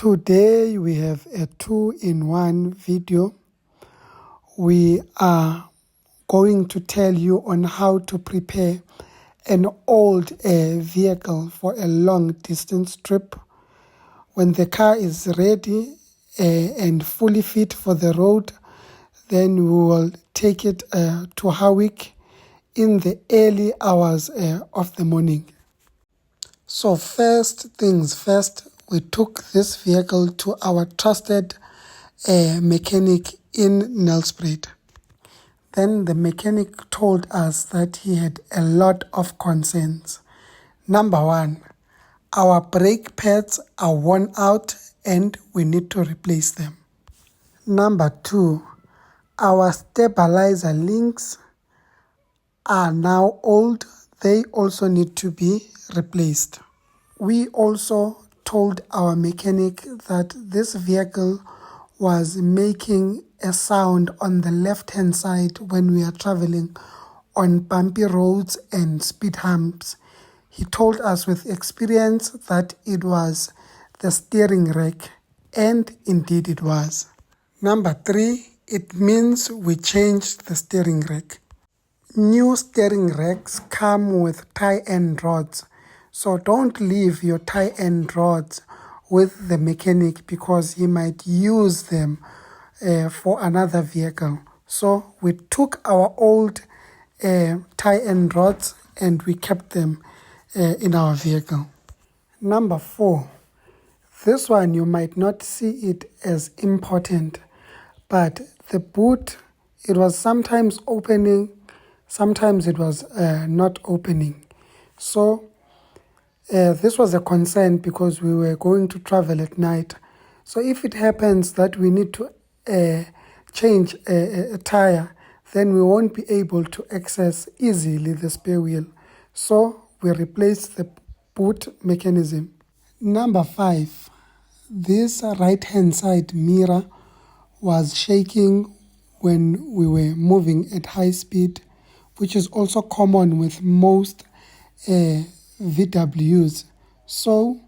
Today we have a 2-in-1 video. We are going to tell you on how to prepare an old vehicle for a long distance trip. When the car is ready and fully fit for the road, then we will take it to Howick in the early hours of the morning. So first things first, we took this vehicle to our trusted mechanic in Nelspruit. Then the mechanic told us that he had a lot of concerns. Number one, our brake pads are worn out and we need to replace them. Number two, our stabilizer links are now old. They also need to be replaced. We also told our mechanic that this vehicle was making a sound on the left-hand side when we are traveling on bumpy roads and speed humps. He told us with experience that it was the steering rack, and indeed it was. Number three, it means we changed the steering rack. New steering racks come with tie-end rods, so don't leave your tie-end rods with the mechanic because he might use them for another vehicle. So we took our old tie-end rods and we kept them in our vehicle. Number four, this one you might not see it as important, but the boot, it was sometimes opening, sometimes it was not opening. So this was a concern because we were going to travel at night. So if it happens that we need to change a tire, then we won't be able to access easily the spare wheel. So we replaced the boot mechanism. Number five, this right-hand side mirror was shaking when we were moving at high speed, which is also common with most VWs. So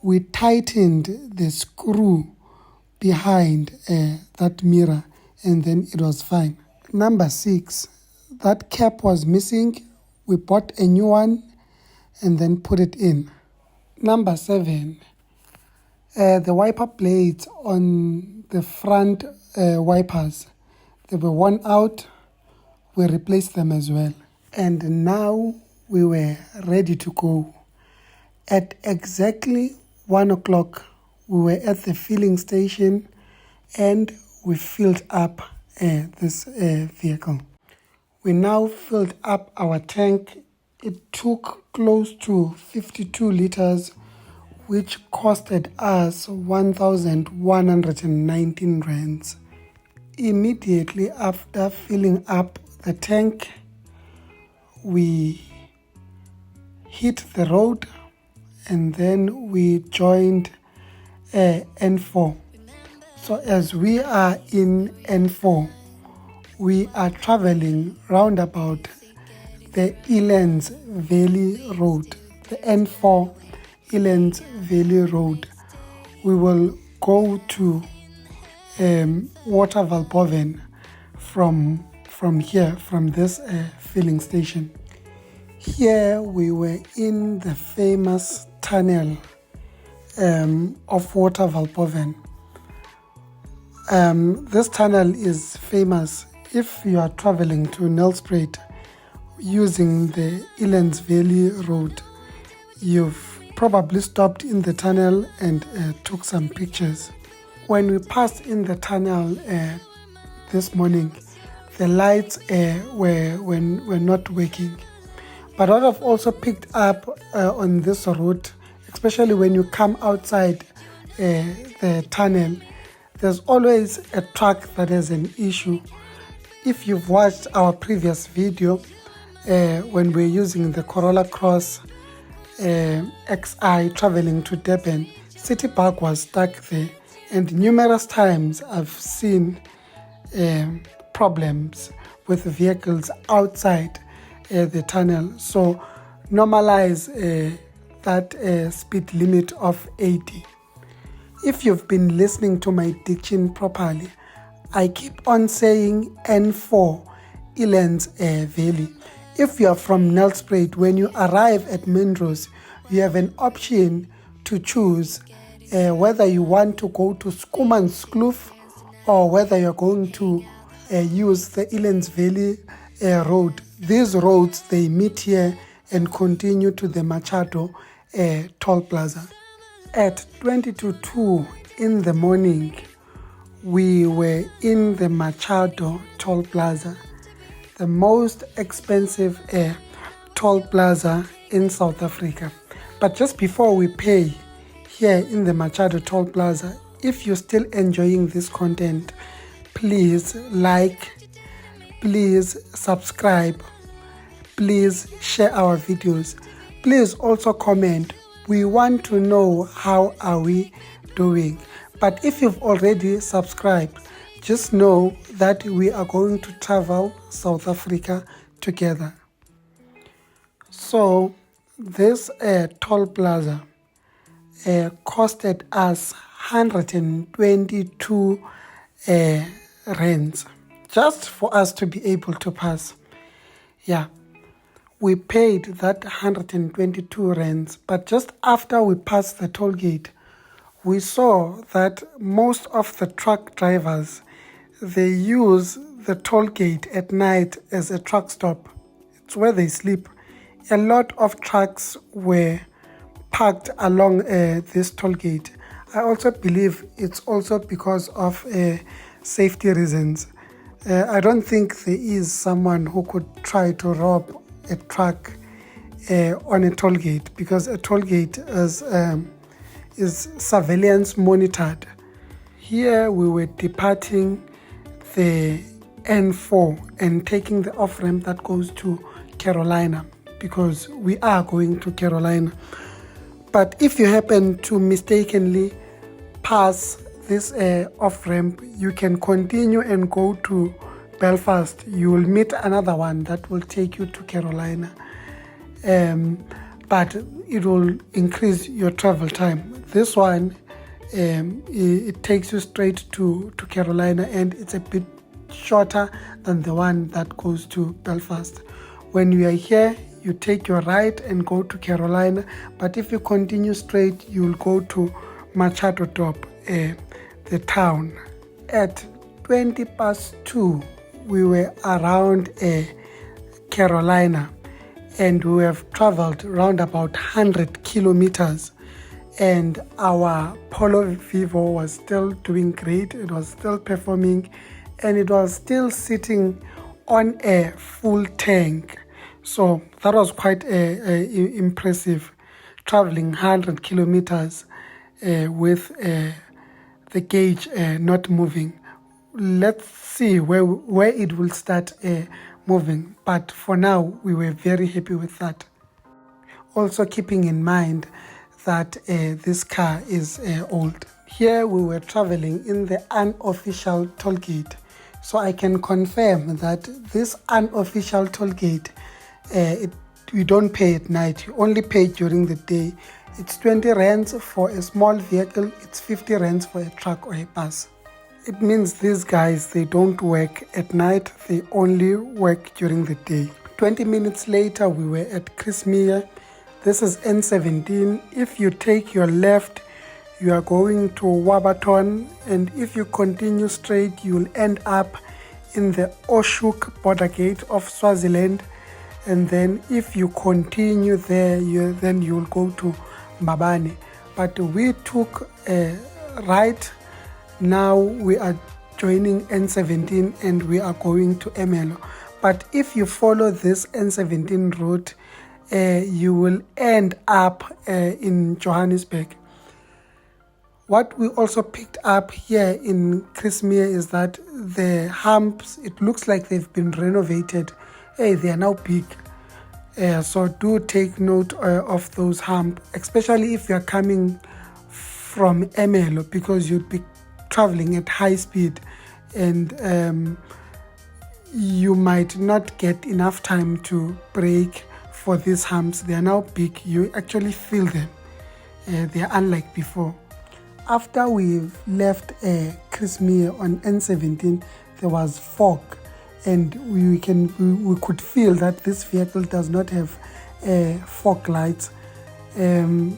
we tightened the screw behind that mirror and then it was fine. Number six, that cap was missing. We bought a new one and then put it in. Number seven, the wiper blades on the front wipers, they were worn out. We replaced them as well. And now we were ready to go. At exactly 1 o'clock, we were at the filling station and we filled up this vehicle. We now filled up our tank. It took close to 52 liters, which costed us 1,119 rands. Immediately after filling up the tank, we hit the road and then we joined N4. So as we are in N4, we are traveling round about the Elands Valley Road, the N4 Elands Valley Road. We will go to Watervalboven from here, from this filling station. Here we were in the famous tunnel of Watervalboven. This tunnel is famous if you are traveling to Nelspruit using the Elands Valley Road. You've probably stopped in the tunnel and took some pictures. When we passed in the tunnel this morning, the lights were not working. But what I've also picked up on this route, especially when you come outside the tunnel, there's always a truck that has an issue. If you've watched our previous video, when we're using the Corolla Cross XI traveling to Durban, City Park was stuck there, and numerous times I've seen problems with vehicles outside the tunnel. So normalize that speed limit of 80. If you've been listening to my diction properly, I keep on saying N4, Elands Valley. If you are from Nelspruit, when you arrive at Mindros, you have an option to choose whether you want to go to Schoemanskloof or whether you're going to use the Elands Valley road. These roads, they meet here and continue to the Machado toll plaza. At 22:02 in the morning, we were in the Machado toll plaza, the most expensive toll plaza in South Africa. But just before we pay here in the Machado toll plaza, if you're still enjoying this content, please like, please subscribe, please share our videos, please also comment. We want to know how are we doing. But if you've already subscribed, just know that we are going to travel South Africa together. So this toll plaza costed us 122 rands just for us to be able to pass. Yeah, we paid that 122 rands, but just after we passed the toll gate, we saw that most of the truck drivers, they use the toll gate at night as a truck stop. It's where they sleep. A lot of trucks were parked along this toll gate. I also believe it's also because of safety reasons. I don't think there is someone who could try to rob a truck on a toll gate, because a toll gate is surveillance monitored. Here we were departing the N4 and taking the off ramp that goes to Carolina, because we are going to Carolina. But if you happen to mistakenly pass this off ramp, you can continue and go to Belfast. You will meet another one that will take you to Carolina, but it will increase your travel time. This one, it takes you straight to Carolina, and it's a bit shorter than the one that goes to Belfast. When you are here, you take your right and go to Carolina, but if you continue straight, you'll go to Machado Top, the town. At 2:20, we were around Carolina, and we have traveled around about 100 kilometers, and our Polo Vivo was still doing great. It was still performing, and it was still sitting on a full tank. So that was quite impressive, traveling 100 kilometers with the gauge not moving. Let's see where it will start moving, but for now we were very happy with that. Also keeping in mind that this car is old. Here we were traveling in the unofficial toll gate, so I can confirm that this unofficial toll gate, you don't pay at night, you only pay during the day. It's 20 rands for a small vehicle, it's 50 rands for a truck or a bus. It means these guys, they don't work at night, they only work during the day. 20 minutes later, we were at Christmere. This is N17. If you take your left, you are going to Wabaton, and if you continue straight, you'll end up in the Oshuk border gate of Swaziland. And then if you continue there, then you'll go to Mbabane. But we took a right. Now we are joining N17 and we are going to Emelo. But if you follow this N17 route, you will end up in Johannesburg. What we also picked up here in Christmere is that the humps, it looks like they've been renovated. They are now big. So do take note of those humps, especially if you are coming from Emelo, because you'd be traveling at high speed, and you might not get enough time to brake for these humps. They are now big. You actually feel them. They are unlike before. after we've left Christmere on N17, there was fog, and we could feel that this vehicle does not have fog lights,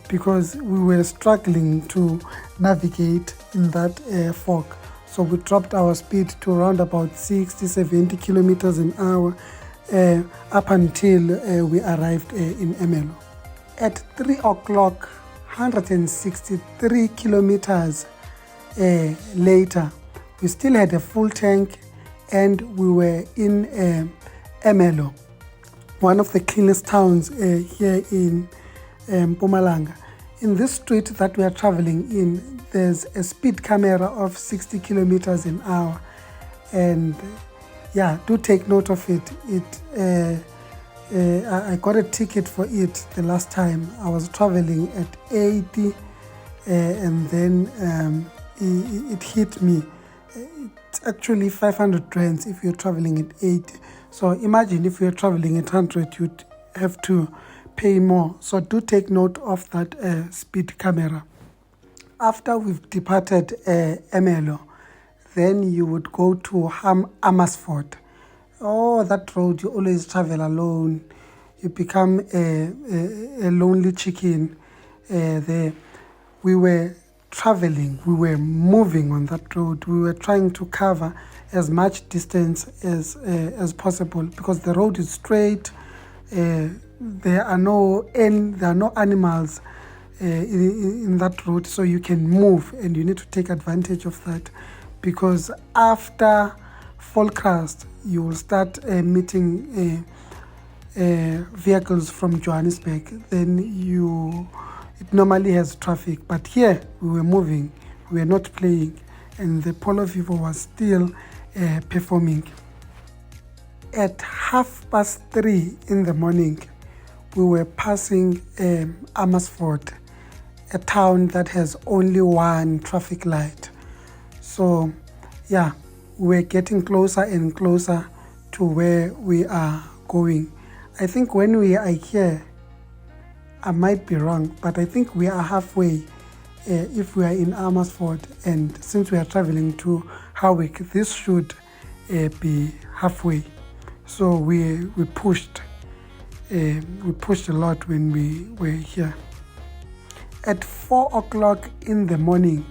because we were struggling to navigate in that fog. So we dropped our speed to around about 60-70 kilometers an hour up until we arrived in Emelo. At 3 o'clock, 163 kilometers later, we still had a full tank, and we were in Emelo, one of the cleanest towns here in Mpumalanga. In this street that we are traveling in, there's a speed camera of 60 kilometers an hour, and yeah, do take note of it. I got a ticket for it the last time. I was traveling at 80, and then it hit me. It's actually 500 rands if you're traveling at 80. So imagine if you're traveling at 100, you'd have to pay more. So do take note of that speed camera. After we've departed Emelo, then you would go to Amersfoort. Oh, that road, you always travel alone. You become a lonely chicken there. We were traveling, we were moving on that road. We were trying to cover as much distance as possible, because the road is straight. There are no animals in that road, so you can move, and you need to take advantage of that, because after Volkrust you will start meeting vehicles from Johannesburg. Then it normally has traffic, but here we were moving, we were not playing, and the Polo Vivo was still performing. At 3:30 in the morning, we were passing Amersfoort, a town that has only one traffic light. So yeah, we're getting closer and closer to where we are going. I think when we are here, I might be wrong, but I think we are halfway if we are in Amersfoort, and since we are traveling to Howick, this should be halfway. So we pushed a lot when we were here. At 4 o'clock in the morning,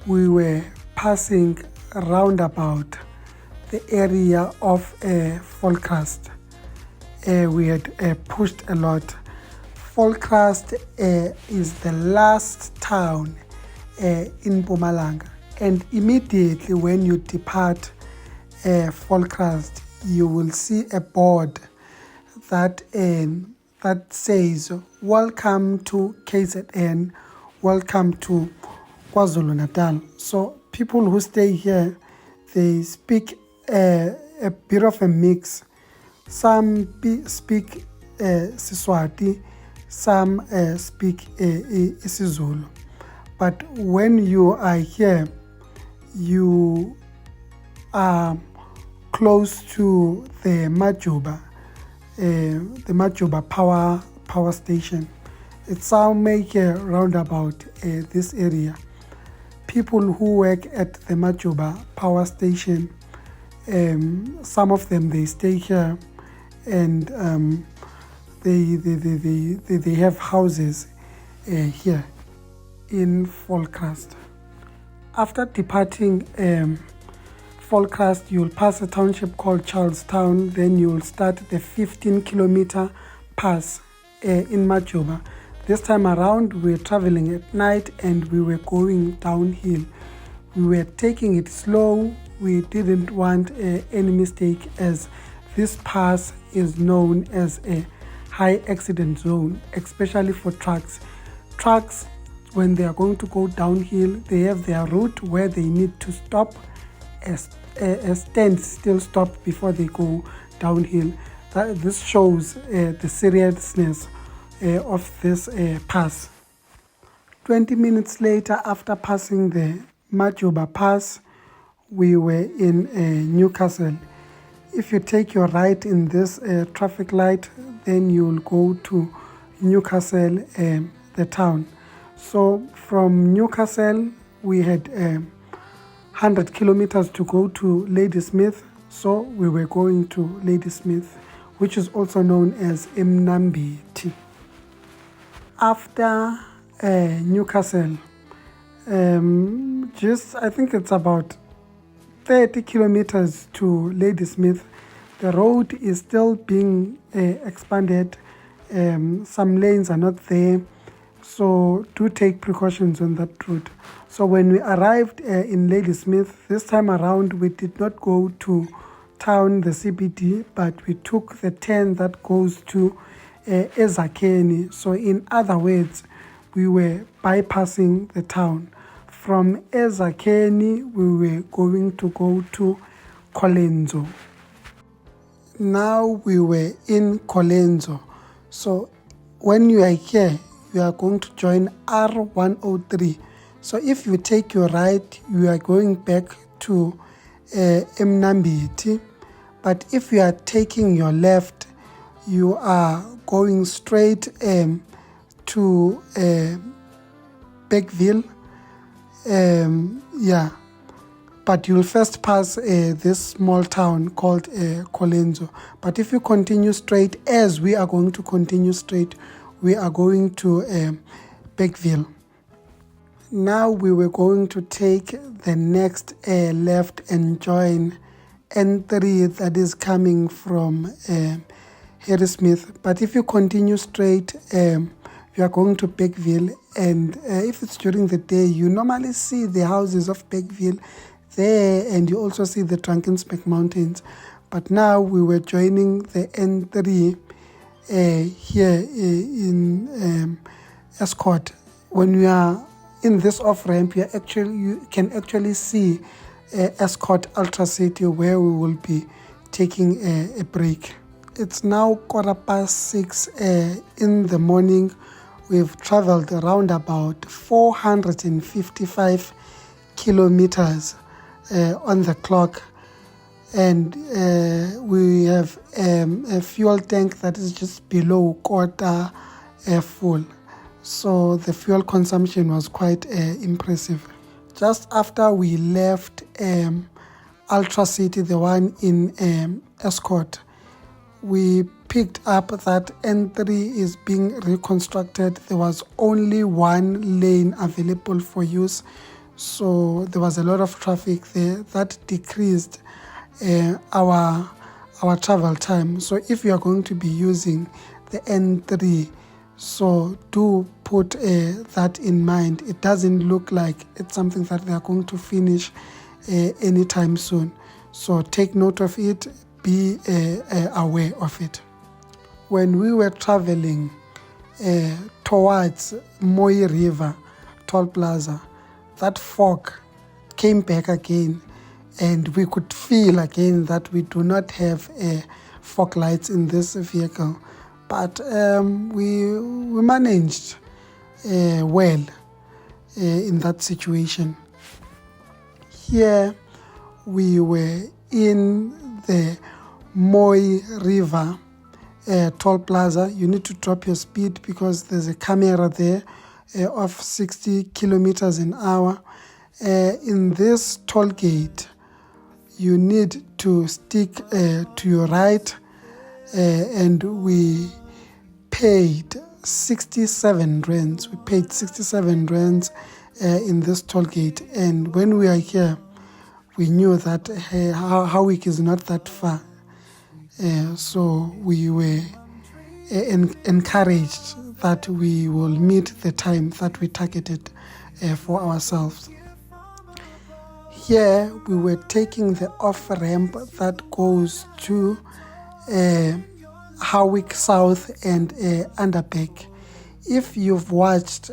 we were passing round about the area of Volkrust. We had pushed a lot. Volkrust is the last town in Mpumalanga, and immediately when you depart Volkrust, you will see a board that says, "Welcome to KZN, welcome to KwaZulu-Natal." So people who stay here, they speak a bit of a mix. Some speak Siswati, some speak isiZulu. But when you are here, you are close to the Majuba power station. It's some make around about this area. People who work at the Majuba power station, some of them, they stay here, and they have houses here in Volkrust. After departing Volkrust, you'll pass a township called Charlestown. Then you'll start the 15-kilometer pass in Majuba. This time around, we're traveling at night, and we were going downhill. We were taking it slow. We didn't want any mistake, as this pass is known as a high accident zone, especially for trucks. Trucks, when they are going to go downhill, they have their route where they need to stop, a standstill stop before they go downhill. This shows the seriousness of this pass. 20 minutes later, after passing the Majuba Pass, we were in Newcastle. If you take your right in this traffic light, then you'll go to Newcastle, the town. So from Newcastle, we had 100 kilometers to go to Ladysmith. So we were going to Ladysmith, which is also known as Mnambiti. After Newcastle, I think it's about 30 kilometers to Ladysmith. The road is still being expanded. Some lanes are not there, so do take precautions on that route. So when we arrived in Ladysmith, this time around we did not go to town, the CBD, but we took the turn that goes to Ezakheni. So in other words, we were bypassing the town. From Ezakheni, we were going to go to Colenso. Now we were in Colenso. So when you are here, you are going to join R103. So if you take your right, you are going back to Mnambiti. But if you are taking your left, you are going straight to Beckville. But you'll first pass this small town called Colenso. But if you continue straight, as we are going to continue straight, we are going to Beckville. Now we were going to take the next left and join N3 that is coming from Harrismith. But if you continue straight, you are going to Beckville, and if it's during the day, you normally see the houses of Beckville there, and you also see the Drankensberg Mountains. But now we were joining the N3 here in Escort. When we are in this off-ramp, you can actually see Escort Ultra City, where we will be taking a break. It's now 6:15 in the morning. We've traveled around about 455 kilometers on the clock, and we have a fuel tank that is just below quarter full. So the fuel consumption was quite impressive. Just after we left Ultra City, the one in Escort, we picked up that N3 is being reconstructed. There was only one lane available for use, so there was a lot of traffic there. That decreased our travel time. So if you are going to be using the N3, so do put that in mind. It doesn't look like it's something that they are going to finish anytime soon. So take note of it, be aware of it. When we were traveling towards Mooi River, Toll Plaza, that fog came back again, and we could feel again that we do not have fog lights in this vehicle. But we managed well in that situation. Here we were in the Mooi River Toll Plaza. You need to drop your speed because there's a camera there of 60 kilometers an hour. In this toll gate, you need to stick to your right, and we paid 67 rands. We paid 67 rands in this toll gate, and when we are here, we knew that Howick is not that far. So we were encouraged that we will meet the time that we targeted for ourselves. Here we were taking the off-ramp that goes to Howick South and Underbeck. If you've watched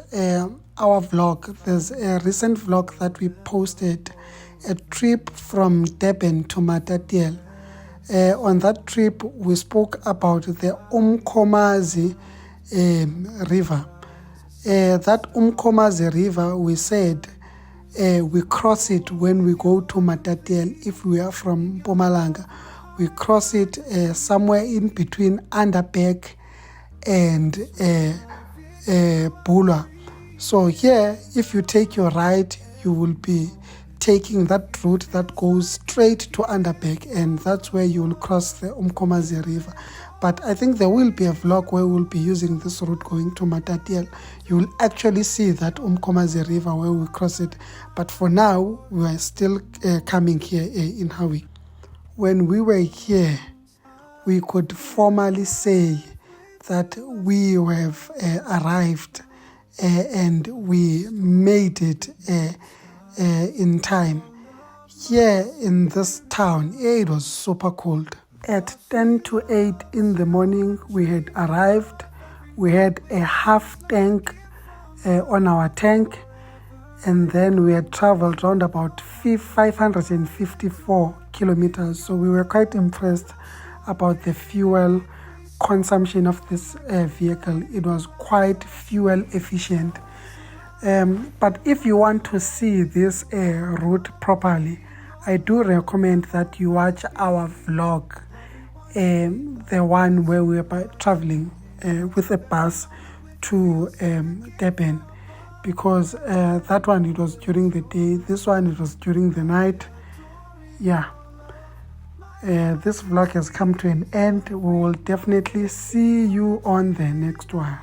our vlog, there's a recent vlog that we posted, a trip from Durban to Matatiele. On that trip, we spoke about the Umkomazi River. That Umkomazi River, we said, we cross it when we go to Matatiele. If we are from Mpumalanga, we cross it somewhere in between Underbeck and Bulwer. So here, if you take your right, you will be taking that route that goes straight to Underberg, and that's where you will cross the Umkomazi River. But I think there will be a vlog where we'll be using this route going to Matatiel. You will actually see that Umkomazi River where we cross it. But for now, we are still coming here in Howick. When we were here, we could formally say that we have arrived and we made it in time. Here in this town, it was super cold. At 10 to 8 in the morning, we had arrived. We had a half tank on our tank, and then we had traveled around about 554 kilometers. So we were quite impressed about the fuel consumption of this vehicle. It was quite fuel efficient. But if you want to see this route properly, I do recommend that you watch our vlog, the one where we were traveling with a bus to Durban, because that one, it was during the day. This one, it was during the night. Yeah. This vlog has come to an end. We will definitely see you on the next one.